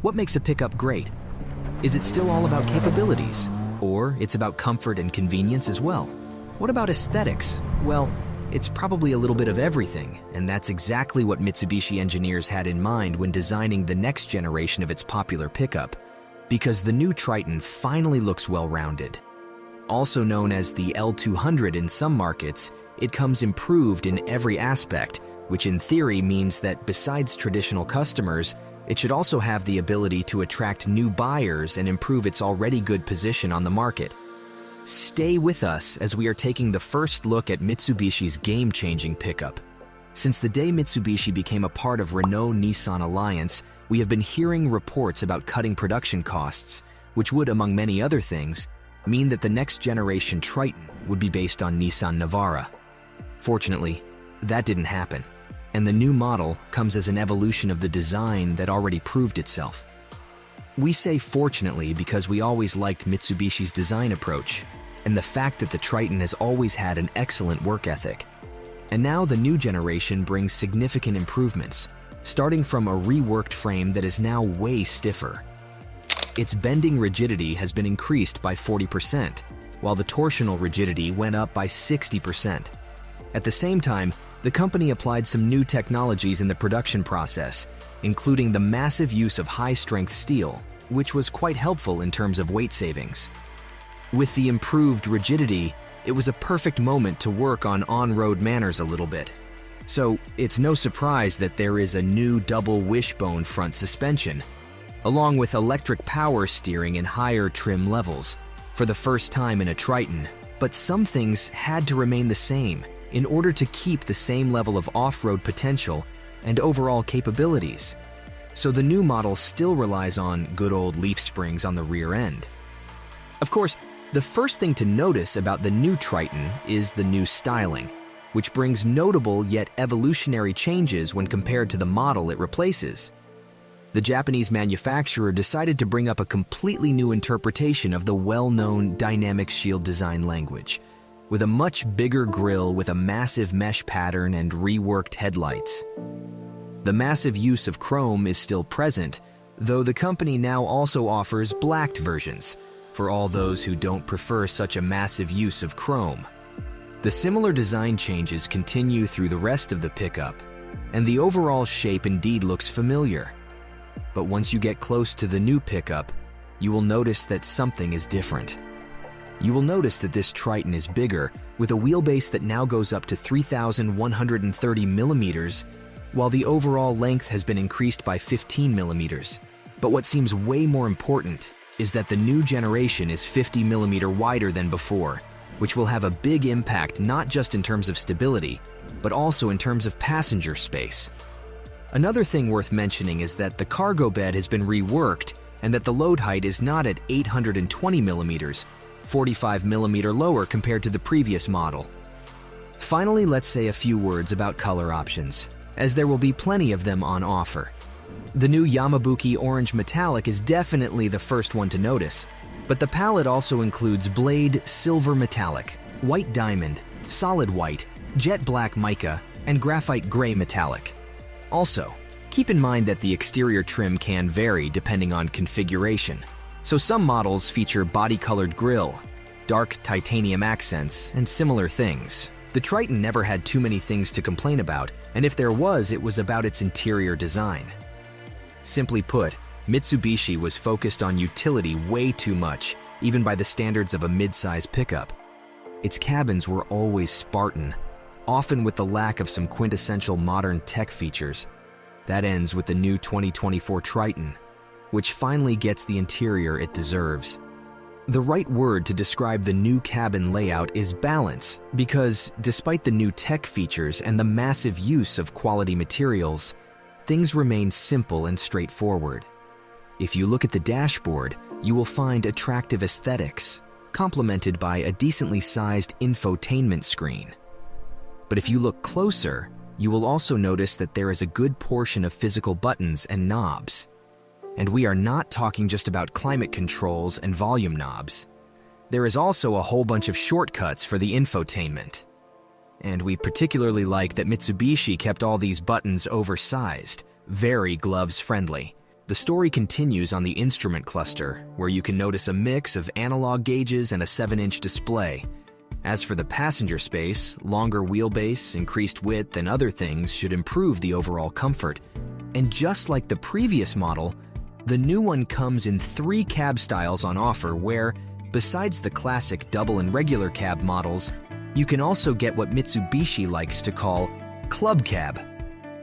What makes a pickup great? Is it still all about capabilities? Or it's about comfort and convenience as well? What about aesthetics? Well, it's probably a little bit of everything, and that's exactly what Mitsubishi engineers had in mind when designing the next generation of its popular pickup, because the new Triton finally looks well-rounded. Also known as the L200 in some markets, it comes improved in every aspect, which in theory means that besides traditional customers, it should also have the ability to attract new buyers and improve its already good position on the market. Stay with us as we are taking the first look at Mitsubishi's game-changing pickup. Since the day Mitsubishi became a part of Renault-Nissan alliance, we have been hearing reports about cutting production costs, which would, among many other things, mean that the next generation Triton would be based on Nissan Navara. Fortunately, that didn't happen, and the new model comes as an evolution of the design that already proved itself. We say fortunately because we always liked Mitsubishi's design approach, and the fact that the Triton has always had an excellent work ethic. And now the new generation brings significant improvements, starting from a reworked frame that is now way stiffer. Its bending rigidity has been increased by 40%, while the torsional rigidity went up by 60%. At the same time, the company applied some new technologies in the production process, including the massive use of high-strength steel, which was quite helpful in terms of weight savings. With the improved rigidity, it was a perfect moment to work on-road manners a little bit. So it's no surprise that there is a new double wishbone front suspension, along with electric power steering in higher trim levels, for the first time in a Triton. But some things had to remain the same in order to keep the same level of off-road potential and overall capabilities. So the new model still relies on good old leaf springs on the rear end. Of course, the first thing to notice about the new Triton is the new styling, which brings notable yet evolutionary changes when compared to the model it replaces. The Japanese manufacturer decided to bring up a completely new interpretation of the well-known dynamic shield design language, with a much bigger grille with a massive mesh pattern and reworked headlights. The massive use of chrome is still present, though the company now also offers blacked versions for all those who don't prefer such a massive use of chrome. The similar design changes continue through the rest of the pickup, and the overall shape indeed looks familiar. But once you get close to the new pickup, you will notice that something is different. You will notice that this Triton is bigger, with a wheelbase that now goes up to 3,130 millimeters, while the overall length has been increased by 15 millimeters. But what seems way more important is that the new generation is 50 millimeter wider than before, which will have a big impact not just in terms of stability, but also in terms of passenger space. Another thing worth mentioning is that the cargo bed has been reworked and that the load height is not at 820 millimeters, 45 millimeter lower compared to the previous model. Finally, let's say a few words about color options, as there will be plenty of them on offer. The new Yamabuki Orange Metallic is definitely the first one to notice, but the palette also includes Blade Silver Metallic, White Diamond, Solid White, Jet Black Mica, and Graphite Gray Metallic. Also, keep in mind that the exterior trim can vary depending on configuration, so some models feature body-colored grille, dark titanium accents, and similar things. The Triton never had too many things to complain about, and if there was, it was about its interior design. Simply put, Mitsubishi was focused on utility way too much, even by the standards of a mid-size pickup. Its cabins were always Spartan, often with the lack of some quintessential modern tech features. That ends with the new 2024 Triton, which finally gets the interior it deserves. The right word to describe the new cabin layout is balance, because despite the new tech features and the massive use of quality materials, things remain simple and straightforward. If you look at the dashboard, you will find attractive aesthetics, complemented by a decently sized infotainment screen. But if you look closer, you will also notice that there is a good portion of physical buttons and knobs. And we are not talking just about climate controls and volume knobs. There is also a whole bunch of shortcuts for the infotainment. And we particularly like that Mitsubishi kept all these buttons oversized, very gloves-friendly. The story continues on the instrument cluster, where you can notice a mix of analog gauges and a 7-inch display. As for the passenger space, longer wheelbase, increased width, and other things should improve the overall comfort. And just like the previous model, the new one comes in 3 cab styles on offer where, besides the classic double and regular cab models, you can also get what Mitsubishi likes to call Club Cab,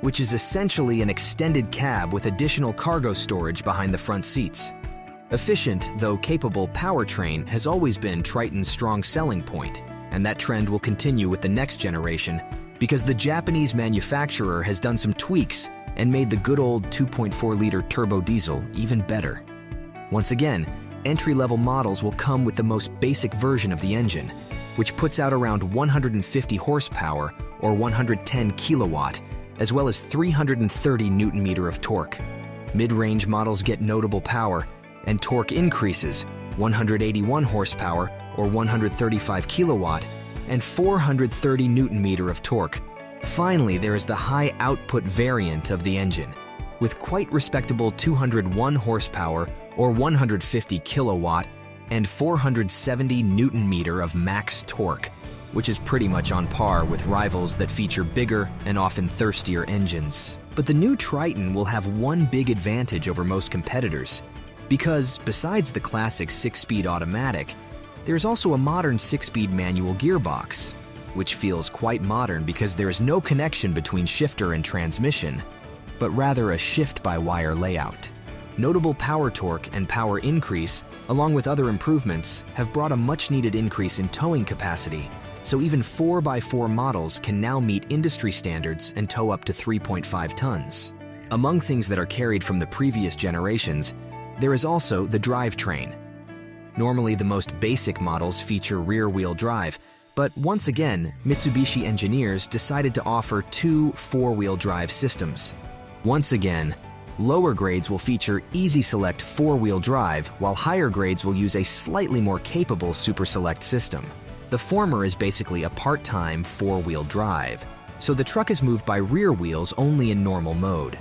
which is essentially an extended cab with additional cargo storage behind the front seats. Efficient, though capable powertrain has always been Triton's strong selling point, and that trend will continue with the next generation because the Japanese manufacturer has done some tweaks and made the good old 2.4-liter turbo diesel even better. Once again, entry-level models will come with the most basic version of the engine, which puts out around 150 horsepower or 110 kilowatt, as well as 330 Newton-meter of torque. Mid-range models get notable power, and torque increases 181 horsepower or 135 kilowatt and 430 Newton-meter of torque. Finally, there is the high-output variant of the engine, with quite respectable 201 horsepower or 150 kilowatt and 470 Newton-meter of max torque, which is pretty much on par with rivals that feature bigger and often thirstier engines. But the new Triton will have one big advantage over most competitors, because besides the classic 6-speed automatic, there's also a modern 6-speed manual gearbox, which feels quite modern because there is no connection between shifter and transmission, but rather a shift-by-wire layout. Notable power torque and power increase, along with other improvements, have brought a much-needed increase in towing capacity, so even 4x4 models can now meet industry standards and tow up to 3.5 tons. Among things that are carried from the previous generations, there is also the drivetrain. Normally, the most basic models feature rear-wheel drive, but once again, Mitsubishi engineers decided to offer 2 4-wheel drive systems. Once again, lower grades will feature Easy Select 4-wheel drive, while higher grades will use a slightly more capable Super Select system. The former is basically a part-time 4-wheel drive, so the truck is moved by rear wheels only in normal mode.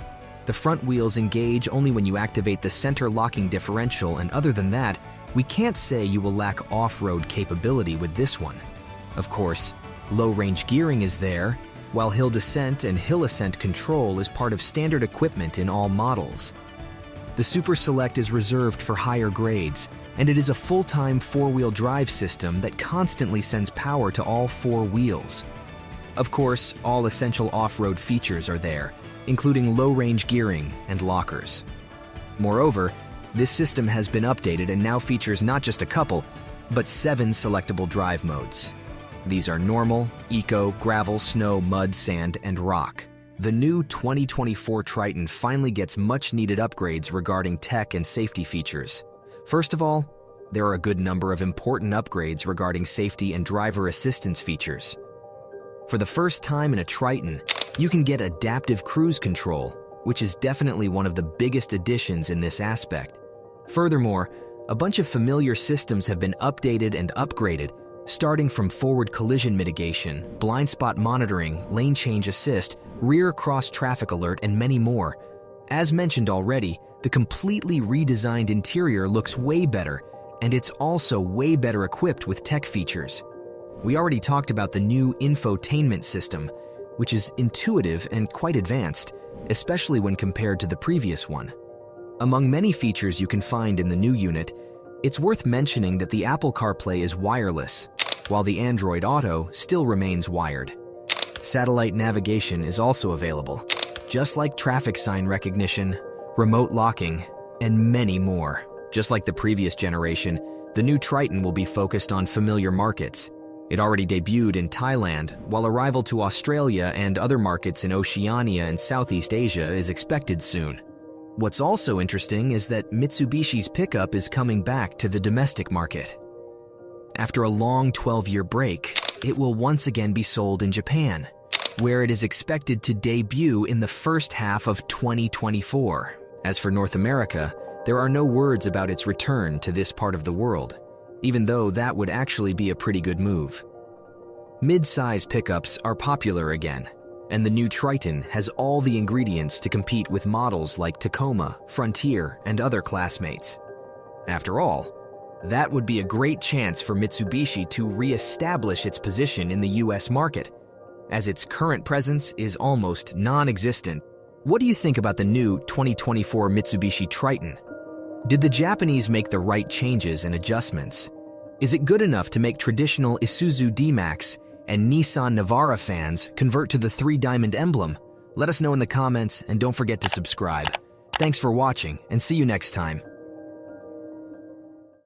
The front wheels engage only when you activate the center locking differential, and other than that, we can't say you will lack off-road capability with this one. Of course, low-range gearing is there, while hill descent and hill ascent control is part of standard equipment in all models. The Super Select is reserved for higher grades, and it is a full-time 4-wheel drive system that constantly sends power to all 4 wheels. Of course, all essential off-road features are there, including low-range gearing and lockers. Moreover, this system has been updated and now features not just a couple, but 7 selectable drive modes. These are normal, eco, gravel, snow, mud, sand, and rock. The new 2024 Triton finally gets much-needed upgrades regarding tech and safety features. First of all, there are a good number of important upgrades regarding safety and driver assistance features. For the first time in a Triton, you can get adaptive cruise control, which is definitely one of the biggest additions in this aspect. Furthermore, a bunch of familiar systems have been updated and upgraded, starting from forward collision mitigation, blind spot monitoring, lane change assist, rear cross traffic alert, and many more. As mentioned already, the completely redesigned interior looks way better, and it's also way better equipped with tech features. We already talked about the new infotainment system, which is intuitive and quite advanced, especially when compared to the previous one. Among many features you can find in the new unit, it's worth mentioning that the Apple CarPlay is wireless, while the Android Auto still remains wired. Satellite navigation is also available, just like traffic sign recognition, remote locking, and many more. Just like the previous generation, the new Triton will be focused on familiar markets. It already debuted in Thailand, while arrival to Australia and other markets in Oceania and Southeast Asia is expected soon. What's also interesting is that Mitsubishi's pickup is coming back to the domestic market. After a long 12-year break, it will once again be sold in Japan, where it is expected to debut in the first half of 2024. As for North America, there are no words about its return to this part of the world, even though that would actually be a pretty good move. Mid-size pickups are popular again, and the new Triton has all the ingredients to compete with models like Tacoma, Frontier, and other classmates. After all, that would be a great chance for Mitsubishi to re-establish its position in the US market, as its current presence is almost non-existent. What do you think about the new 2024 Mitsubishi Triton? Did the Japanese make the right changes and adjustments? Is it good enough to make traditional Isuzu D-Max and Nissan Navara fans convert to the 3-diamond emblem? Let us know in the comments, and don't forget to subscribe. Thanks for watching, and see you next time.